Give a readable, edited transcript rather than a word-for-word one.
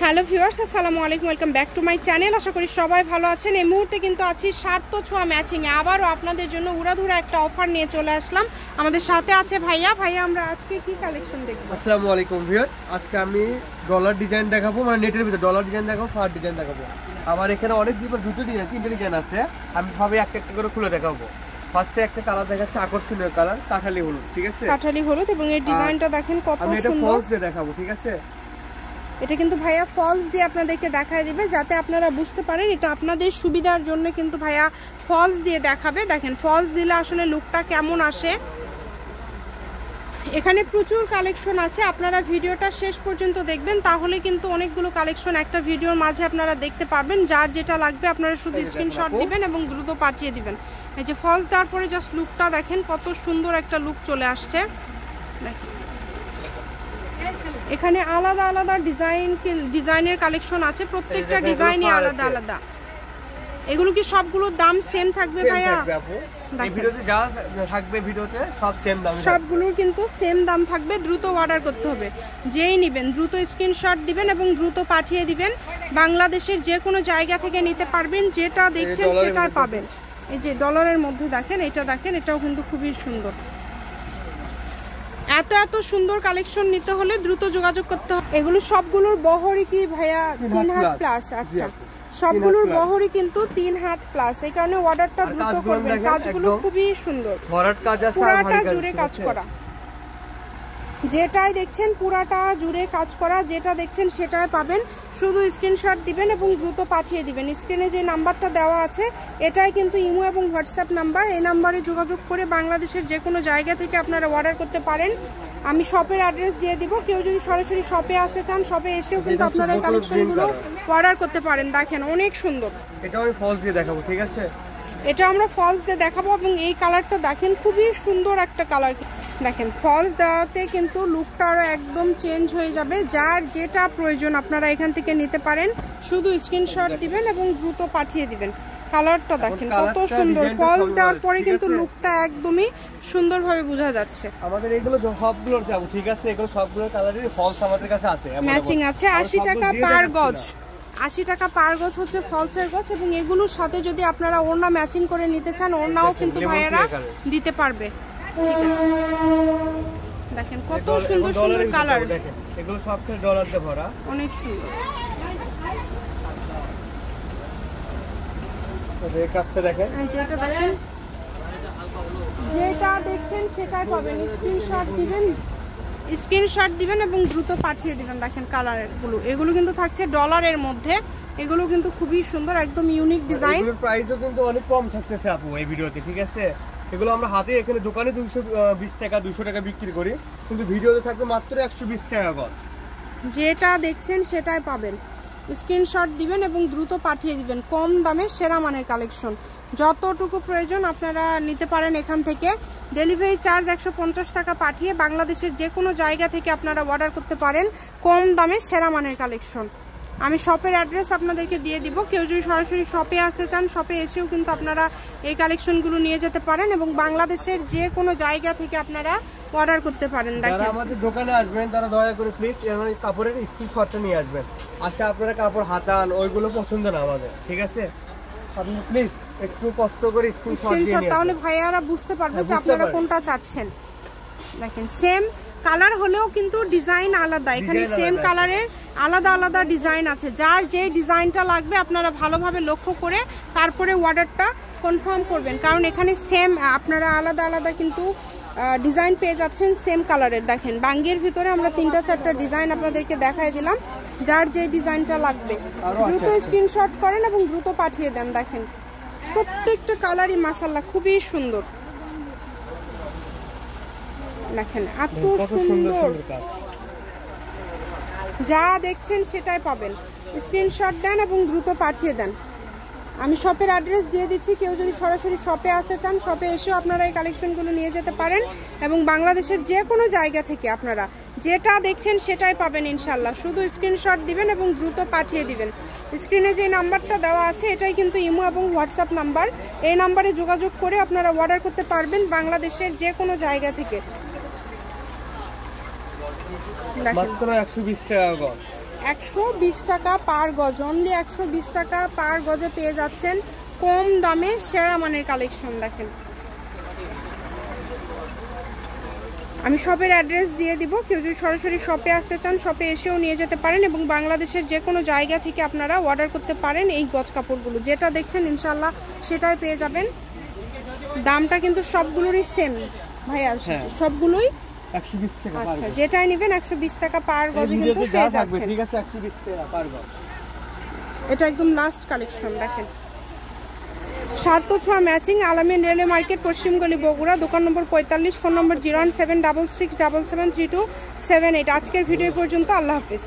Hello viewers, আসসালামু আলাইকুম, welcome back to my channel. আশা করি সবাই ভালো আছেন। এই মুহূর্তে কিন্তু আছি সার্থ ছোঁয়া ম্যাচিংয়ে। আবারও আপনাদের জন্য উড়াধুরা একটা অফার নিয়ে চলে আসলাম। আমাদের সাথে আছে ভাইয়া। আমরা আজকে কি কালেকশন দেখব? আসসালামু আলাইকুম ভিউয়ার্স, আজকে আমি ডলার ডিজাইন দেখাবো, মানে নেটের ভিতরে ডলার ডিজাইন দেখাবো, ফার ডিজাইন দেখাবো। আমার এখানে অনেক দুটো ডিজাইন, তিনটে ডিজাইন আছে। আমি সবই একটা একটা করে খুলে দেখাবো। ফার্স্টে একটা কালার দেখাচ্ছে, আকর্ষণীয় কালার, কাঠালি হলুদ। ঠিক আছে, কাঠালি হলুদ, এবং এই ডিজাইনটা দেখেন কত সুন্দর। আমি এটা ফলস দিয়ে দেখাবো। ঠিক আছে, এটা কিন্তু ভাইয়া ফলস দিয়ে আপনাদেরকে দেখায় দিবে, যাতে আপনারা বুঝতে পারেন এটা আপনাদের সুবিধার জন্য কিন্তু ভাইয়া ফলস দিয়ে দেখাবে। দেখেন ফলস দিলে আসলে লুকটা কেমন আসে। এখানে প্রচুর কালেকশন আছে, আপনারা ভিডিওটা শেষ পর্যন্ত দেখবেন, তাহলে কিন্তু অনেকগুলো কালেকশন একটা ভিডিওর মাঝে আপনারা দেখতে পারবেন। যার যেটা লাগবে আপনারা শুধু স্ক্রিনশট দিবেন এবং দ্রুত পাঠিয়ে দিবেন। এই যে ফলস দেওয়ার পরে জাস্ট লুকটা দেখেন, কত সুন্দর একটা লুক চলে আসছে। দেখেন এখানে আলাদা আলাদা ডিজাইনের কালেকশন আছে, প্রত্যেকটা ডিজাইনই আলাদা আলাদা। এগুলো কি সবগুলোর দাম সেম থাকবে ভাইয়া? এই ভিডিওতে যা থাকবে ভিডিওতে সব সেম দাম, সবগুলোর কিন্তু সেম দাম থাকবে। দ্রুত অর্ডার করতে হবে, যেই নেবেন দ্রুত স্ক্রিনশট দিবেন এবং দ্রুত পাঠিয়ে দিবেন। বাংলাদেশের যে কোনো জায়গা থেকে নিতে পারবেন, যেটা দেখছেন সেটাই পাবেন। এই যে ডলারের মধ্যে দেখেন, এটা দেখেন, এটাও কিন্তু খুবই সুন্দর। এত এত সুন্দর কালেকশন নিতে হলে দ্রুত যোগাযোগ করতে হবে। এগুলো সবগুলোর বহরই কি ভাইয়া 3 হাত প্লাস? আচ্ছা, সবগুলোর বহরই কিন্তু 3 হাত প্লাস, এই কারণে অর্ডারটা দ্রুত করবেন। কাজগুলো খুবই সুন্দর, পুরাটা জুড়ে কাজ করা। যেটাই দেখছেন পুরাটা জুড়ে কাজ করা, যেটা দেখছেন সেটাই পাবেন। শুধু স্ক্রিনশট দিবেন এবং দ্রুত পাঠিয়ে দিবেন। স্ক্রিনে যে নাম্বারটা দেওয়া আছে এটাই কিন্তু ইমো এবং হোয়াটসঅ্যাপ নাম্বার। এই নাম্বারে যোগাযোগ করে বাংলাদেশের যে কোনো জায়গা থেকে আপনারা অর্ডার করতে পারেন। আমি শপের অ্যাড্রেস দিয়ে দিব, কেউ যদি সরাসরি শপে আসতে চান শপে এসেও কিন্তু আপনারা এই কালেকশনগুলো অর্ডার করতে পারেন। দেখেন অনেক সুন্দর। এটা আমি ফলস দিয়ে দেখাবো। ঠিক আছে, এটা আমরা ফলস দিয়ে দেখাবো এবং এই কালারটা দেখেন খুবই সুন্দর একটা কালার। দেখেন ফলস দেওয়াতে কিন্তু লুকটা আরও একদম চেঞ্জ হয়ে যাবে। যার যেটা প্রয়োজন আপনারা এখান থেকে নিতে পারেন, শুধু স্ক্রিনশট দিবেন এবং দ্রুত পাঠিয়ে দিবেন। কালারটা দেখেন কত সুন্দর। ফলস দেওয়ার পরে কিন্তু লুকটা একদমই সুন্দরভাবে বোঝা যাচ্ছে। আমাদের এগুলো সবগুলোর যাবো। ঠিক আছে, এগুলো সবগুলোর কালারের ফলস আমাদের কাছে আছে, ম্যাচিং আছে। 80 টাকা পার গজ, 80 টাকা পার গজ হচ্ছে ফলসের গজ। এবং এগুলোর সাথে যদি আপনারা ওড়না ম্যাচিং করে নিতে চান, ওড়নাও কিন্তু ভাইয়ারা দিতে পারবে। দেখেন কত সুন্দর সুন্দর কালার। দেখেন এগুলো সব ডলার দিয়ে ভরা, অনেক সুন্দর। এই কাজটা দেখেন, যেটা দেখেন, যেটা দেখছেন সেটাই পাবেন। স্ক্রিনশট দিবেন এবং দ্রুত পাঠিয়ে দিবেন। দেখেন কালারগুলো, এগুলো কিন্তু থাকছে ডলারের মধ্যে। এগুলো কিন্তু খুবই সুন্দর, একদম ইউনিক ডিজাইন। এগুলোর প্রাইসও কিন্তু অনেক কম থাকতেছে আপু এই ভিডিওতে। ঠিক আছে, এগুলো আমরা হাতে এখানে দোকানে 220 টাকা 200 টাকা বিক্রি করি, কিন্তু ভিডিওতে থাকবে মাত্র 120 টাকা গজ। যেটা দেখছেন সেটাই পাবেন। স্ক্রিনশট দিবেন এবং দ্রুত পাঠিয়ে দিবেন। কম দামে সেরা মানের কালেকশন, যতটুকু প্রয়োজন আপনারা নিতে পারেন এখান থেকে। ডেলিভারি চার্জ 150 টাকা পাঠিয়ে বাংলাদেশের যে কোনো জায়গা থেকে আপনারা অর্ডার করতে পারেন কম দামে সেরা মানের কালেকশন। আমি শপের অ্যাড্রেস আপনাদেরকে দিয়ে দিব, কেউ যদি সরাসরি শপে আসতে চান শপে এসেও কিন্তু আপনারা এই কালেকশনগুলো নিয়ে যেতে পারেন এবং বাংলাদেশের যে কোনো জায়গা থেকে আপনারা অর্ডার করতে পারেন। যারা আমাদের দোকানে আসবেন তারা দয়া করে প্লিজ কাপড়ের স্ক্রিনশটটা নিয়ে আসবেন। আশা আপনারা কাপড় হাতান, ওইগুলো পছন্দ না আমাদের। ঠিক আছে, আপনি প্লিজ একটু কষ্ট করে স্ক্রিনশট দিয়ে নিন, তাহলে ভাইয়ারা বুঝতে পারবে যে আপনারা কোনটা চাচ্ছেন। দেখেন সেম কালার হলেও কিন্তু ডিজাইন আলাদা। এখানে সেম কালারের আলাদা আলাদা ডিজাইন আছে। যার যে ডিজাইনটা লাগবে আপনারা ভালোভাবে লক্ষ্য করে তারপরে অর্ডারটা কনফার্ম করবেন, কারণ এখানে সেম আপনারা আলাদা আলাদা কিন্তু ডিজাইন পেয়ে যাচ্ছেন সেম কালারের। দেখেন বাঙ্গির ভিতরে আমরা 3-4টা ডিজাইন আপনাদেরকে দেখাই দিলাম। যার যে ডিজাইনটা লাগবে দ্রুত স্ক্রিনশট করেন এবং দ্রুত পাঠিয়ে দেন। দেখেন প্রত্যেকটা কালারই মাশাআল্লাহ খুবই সুন্দর। দেখেন এত সুন্দর, যা দেখছেন সেটাই পাবেন। স্ক্রিনশট দেন এবং দ্রুত পাঠিয়ে দেন। আমি শপের অ্যাড্রেস দিয়ে দিচ্ছি, কেউ যদি সরাসরি শপে আসতে চান শপে এসেও আপনারা এই কালেকশনগুলো নিয়ে যেতে পারেন এবং বাংলাদেশের যে কোনো জায়গা থেকে আপনারা যেটা দেখছেন সেটাই পাবেন ইনশাল্লাহ। শুধু স্ক্রিনশট দিবেন এবং দ্রুত পাঠিয়ে দিবেন। স্ক্রিনে যে নাম্বারটা দেওয়া আছে এটাই কিন্তু ইমো এবং হোয়াটসঅ্যাপ নাম্বার। এই নাম্বারে যোগাযোগ করে আপনারা অর্ডার করতে পারবেন বাংলাদেশের যে কোনো জায়গা থেকে। মাত্র 120 টাকা গজ। 120 টাকা পার গজ, অনলি 120 টাকা পার গজে পেয়ে যাচ্ছেন কম দামে সেরা মানের কালেকশন। দেখেন আমি শপের অ্যাড্রেস দিয়ে দিব, কেউ যদি সরাসরি শপে আসতে চান শপে এসেও নিয়ে যেতে পারেন এবং বাংলাদেশের যে কোনো জায়গা থেকে আপনারা অর্ডার করতে পারেন এই গজ কাপড়গুলো। যেটা দেখছেন ইনশাল্লাহ সেটাই পেয়ে যাবেন। দামটা কিন্তু সবগুলোরই সেম ভাইয়া, সবগুলোই 120 টাকা। আচ্ছা যেটাই নেবেন 120 টাকা পার গজে কিন্তু পেয়ে যাচ্ছেন। ঠিক আছে 120 টাকা পার গজ। এটা একদম লাস্ট কালেকশন। দেখেন সার্থ ছোঁয়া ম্যাচিং, আলামিন রেলওয়ে মার্কেট, পশ্চিম গলি, বগুড়া, দোকান নম্বর 45, ফোন নম্বর 01766773278। আজকের ভিডিও পর্যন্ত, আল্লাহ হাফেজ।